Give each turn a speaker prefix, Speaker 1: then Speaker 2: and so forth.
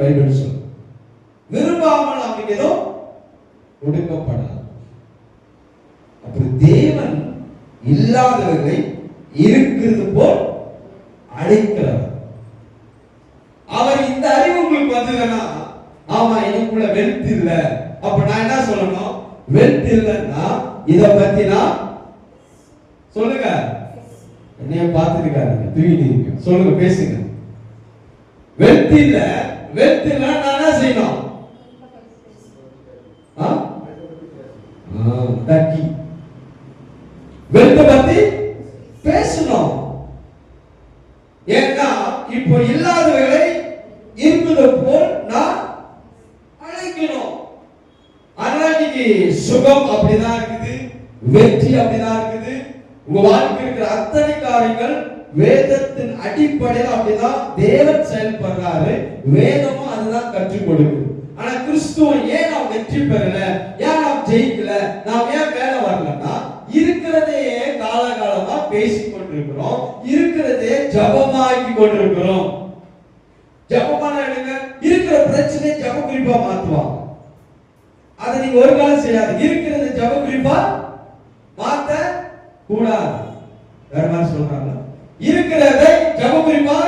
Speaker 1: Bible சொல்லும். விரும்பாமல் அவனுக்கு ஏதோ கொடுக்கப்படாது. அப்படி தேவன் இல்லாதவர்களை இருக்கிறது போல் அழைக்கிறார். அவர் இந்த அறிவு உங்களுக்கு வந்ததுன்னா, ஆமா எனக்குள்ள வெல்த் இல்ல, அப்ப நான் என்ன சொல்லணும்? வெல்த் இல்லன்னா இத பத்தி நான் சொல்லுங்க. என்னைய பார்த்துருக்காருங்க, தூங்கிட்டு சொல்லுங்க, பேசுங்க. வெல்த் இல்ல, வெல்த் இல்ல நான் என்ன செய்யணும்? தக்கி வெல்த் பத்தி பேசணும். ஏன்னா இப்போ இல்லாதவர்களை இருப்பது போல் நான் அழைக்கணும். அன்னைக்கு சுகம் அப்படிதான் இருக்குது, வெற்றி அப்படிதான் இருக்குது. உங்க வாழ்க்கை இருக்கிற அத்தனை காரியங்கள் வேதத்தின் அடிப்படையில் அப்படிதான் தேவன் செயல்படுறாரு. வேதமும் அதுதான் கற்றுக் கொடுக்குது. ஆனா கிறிஸ்துவ ஏன் நாம் வெற்றி பெறல, ஏன் நாம் ஜெயிக்கல, நாம் ஏன் மேல வரலன்னா இருக்கிறதே காலகாலமா பேசிக் கொண்டிருக்கிறோம், இருக்கிறதே ஜபமாக்கி கொண்டிருக்கிறோம். ஜபமான இருக்கிற பிரச்சனை ஜப குறிப்பா மாத்துவாங்க. அதை நீங்க ஒரு காலம் செய்யாது. இருக்கிறது ஜப குறிப்பா மாத்த கூடாது. வேற மாதிரி சொல்றாங்க, இருக்கிறதை ஜப குறிப்பா